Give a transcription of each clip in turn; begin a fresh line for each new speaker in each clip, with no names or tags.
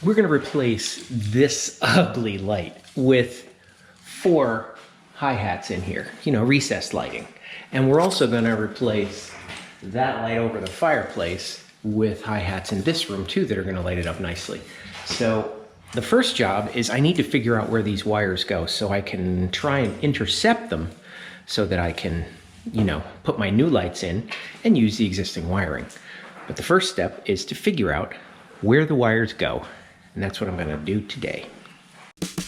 we're gonna replace this ugly light with 4 hi-hats in here, you know, recessed lighting. And we're also gonna replace that light over the fireplace with hi-hats in this room too that are gonna light it up nicely. So the first job is I need to figure out where these wires go so I can try and intercept them so that I can, you know, put my new lights in and use the existing wiring. But the first step is to figure out where the wires go. And that's what I'm gonna do today.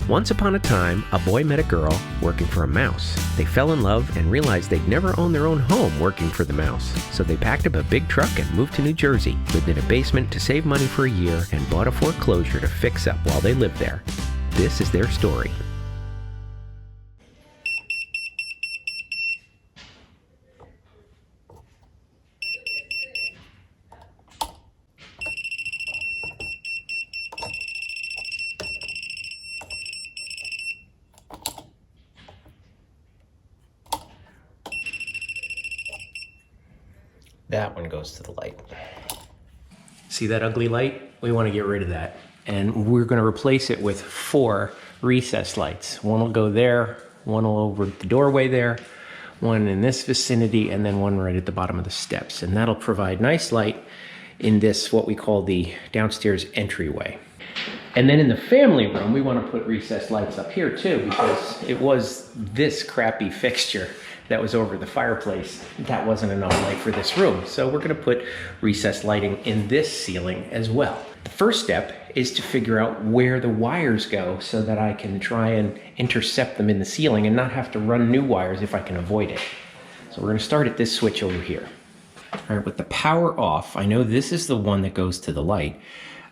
Once upon a time, a boy met a girl working for a mouse. They fell in love and realized they'd never own their own home working for the mouse. So they packed up a big truck and moved to New Jersey, lived in a basement to save money for a year, and bought a foreclosure to fix up while they lived there. This is their story.
That one goes to the light. See that ugly light? We want to get rid of that. And we're going to replace it with 4 recessed lights. One will go there, one will over the doorway there, one in this vicinity, and then one right at the bottom of the steps. And that'll provide nice light in this, what we call the downstairs entryway. And then in the family room, we want to put recessed lights up here too, because it was this crappy fixture that was over the fireplace. That wasn't enough light for this room. So we're gonna put recessed lighting in this ceiling as well. The first step is to figure out where the wires go so that I can try and intercept them in the ceiling and not have to run new wires if I can avoid it. So we're gonna start at this switch over here. All right, with the power off, I know this is the one that goes to the light.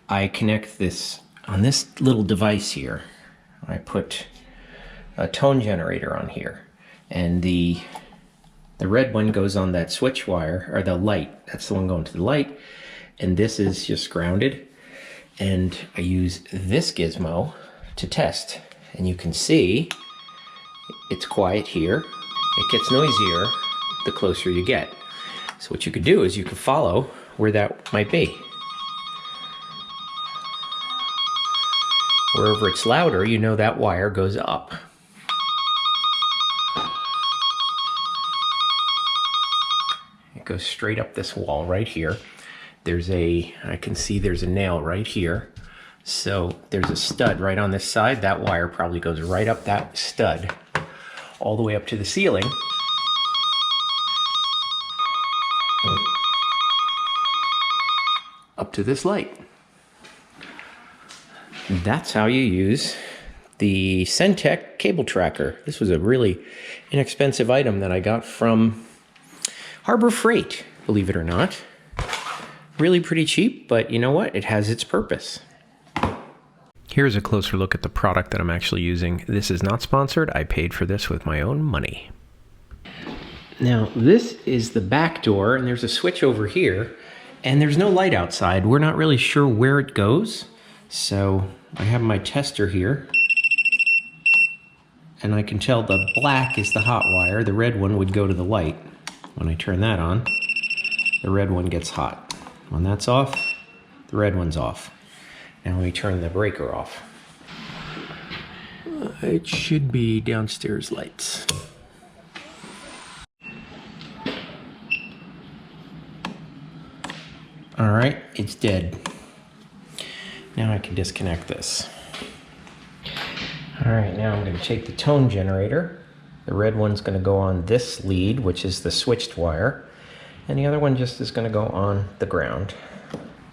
I connect this on this little device here. I put a tone generator on here. And the red one goes on that switch wire, or the light. That's the one going to the light. And this is just grounded. And I use this gizmo to test. And you can see it's quiet here. It gets noisier the closer you get. So what you could do is you could follow where that might be. Wherever it's louder, you know that wire goes up. Goes straight up this wall right here. I can see there's a nail right here. So there's a stud right on this side. That wire probably goes right up that stud all the way up to the ceiling. Up to this light. That's how you use the Centec cable tracker. This was a really inexpensive item that I got from Harbor Freight, believe it or not. Really pretty cheap, but you know what? It has its purpose.
Here's a closer look at the product that I'm actually using. This is not sponsored. I paid for this with my own money.
Now, this is the back door, and there's a switch over here, and there's no light outside. We're not really sure where it goes, so I have my tester here, and I can tell the black is the hot wire. The red one would go to the light. When I turn that on, the red one gets hot. When that's off, the red one's off. Now let me turn the breaker off. It should be downstairs lights. All right, it's dead. Now I can disconnect this. All right, now I'm going to take the tone generator. The red one's going to go on this lead, which is the switched wire, and the other one just is going to go on the ground.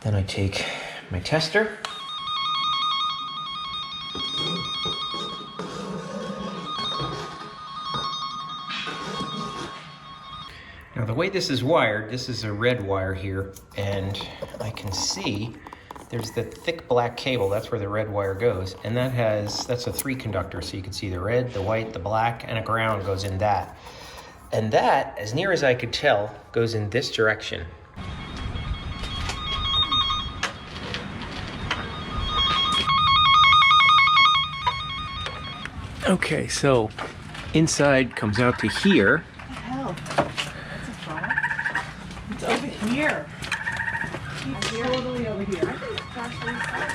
Then I take my tester. Now the way this is wired, this is a red wire here, and I can see there's the thick black cable. That's where the red wire goes, and that's a 3 conductor, so you can see the red, the white, the black, and a ground goes in that. And that, as near as I could tell, goes in this direction. Okay, so inside comes out to here.
What the hell? That's a frog. It's over here. It's totally over here. I think it's partially inside.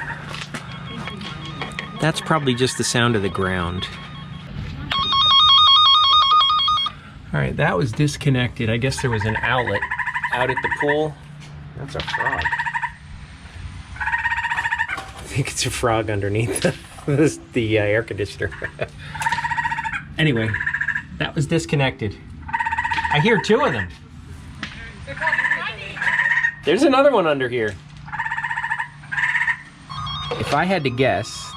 That's probably just the sound of the ground. All right, that was disconnected. I guess there was an outlet out at the pool. That's a frog. I think it's a frog underneath the air conditioner. Anyway, that was disconnected. I hear two of them. There's another one under here. If I had to guess,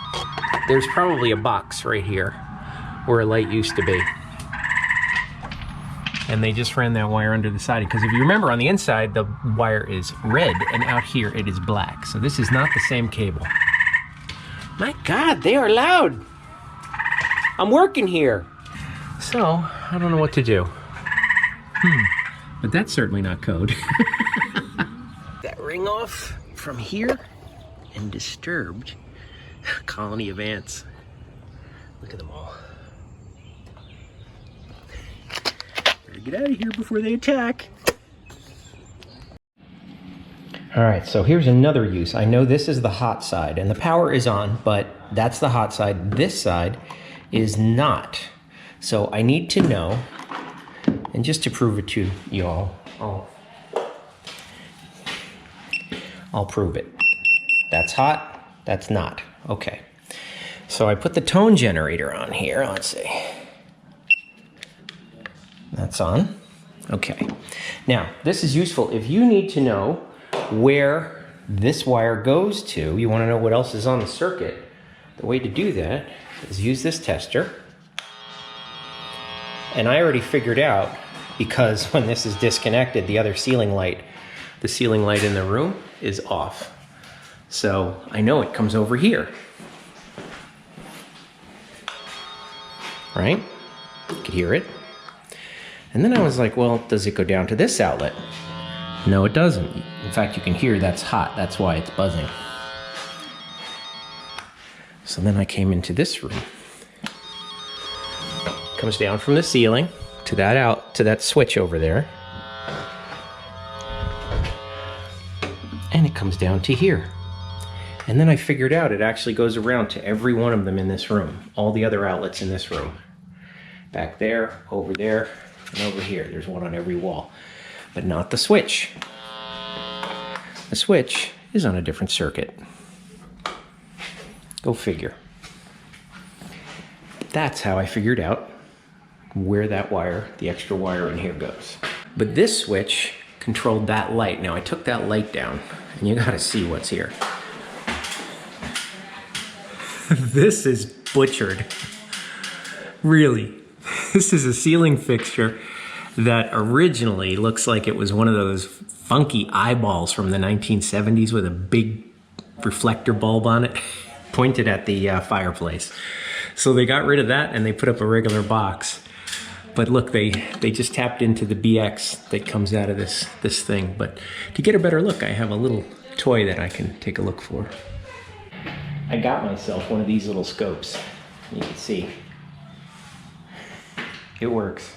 there's probably a box right here where a light used to be. And they just ran that wire under the siding. Because if you remember, on the inside, the wire is red, and out here it is black. So this is not the same cable. My God, they are loud. I'm working here. So, I don't know what to do. But that's certainly not code. That ring off from here and disturbed colony of ants. Look at them all. Better get out of here before they attack. All right, so here's another use. I know this is the hot side and the power is on, but that's the hot side. This side is not. So I need to know, and just to prove it to you all, I'll prove it. That's hot, that's not. Okay. So I put the tone generator on here. Let's see. That's on. Okay. Now, this is useful if you need to know where this wire goes to. You want to know what else is on the circuit. The way to do that is use this tester. And I already figured out, because when this is disconnected, the other ceiling light, the ceiling light in the room is off. So I know it comes over here. Right? You could hear it. And then I was like, well, does it go down to this outlet? No, it doesn't. In fact, you can hear that's hot. That's why it's buzzing. So then I came into this room. Comes down from the ceiling to that switch over there. And it comes down to here. And then I figured out it actually goes around to every one of them in this room. All the other outlets in this room. Back there, over there, and over here. There's one on every wall. But not the switch. The switch is on a different circuit. Go figure. That's how I figured out where that wire, the extra wire in here goes. But this switch controlled that light. Now I took that light down, and you gotta see what's here. This is butchered. Really. This is a ceiling fixture that originally looks like it was one of those funky eyeballs from the 1970s with a big reflector bulb on it, pointed at the fireplace. So they got rid of that and they put up a regular box. But look, they just tapped into the BX that comes out of this thing. But to get a better look, I have a little toy that I can take a look for. I got myself one of these little scopes. You can see. It works.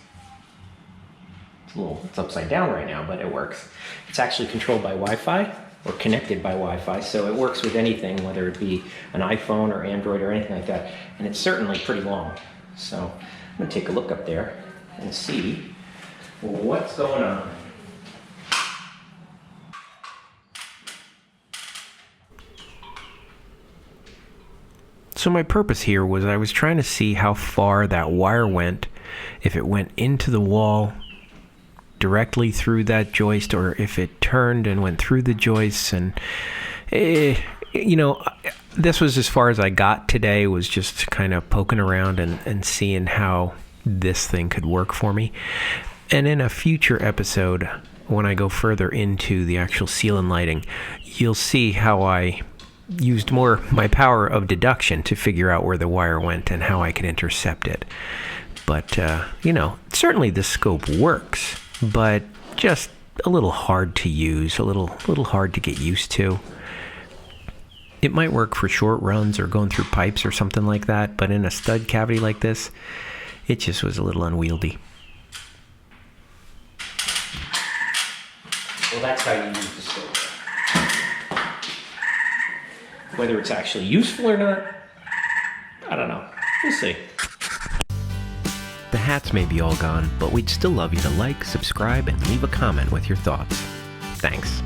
It's upside down right now, but it works. It's actually controlled by Wi-Fi or connected by Wi-Fi, so it works with anything, whether it be an iPhone or Android or anything like that. And it's certainly pretty long. So I'm gonna take a look up there and see what's going on. So my purpose here was I was trying to see how far that wire went, if it went into the wall directly through that joist, or if it turned and went through the joists. And you know, this was as far as I got today, was just kind of poking around and seeing how this thing could work for me. And in a future episode, when I go further into the actual ceiling lighting, you'll see how I used more my power of deduction to figure out where the wire went and how I could intercept it. But you know, certainly the scope works, but just a little hard to use, a little hard to get used to. It might work for short runs or going through pipes or something like that, but in a stud cavity like this, it just was a little unwieldy. Well, that's how you use the scope. Whether it's actually useful or not, I don't know. We'll see.
The hats may be all gone, but we'd still love you to like, subscribe, and leave a comment with your thoughts. Thanks.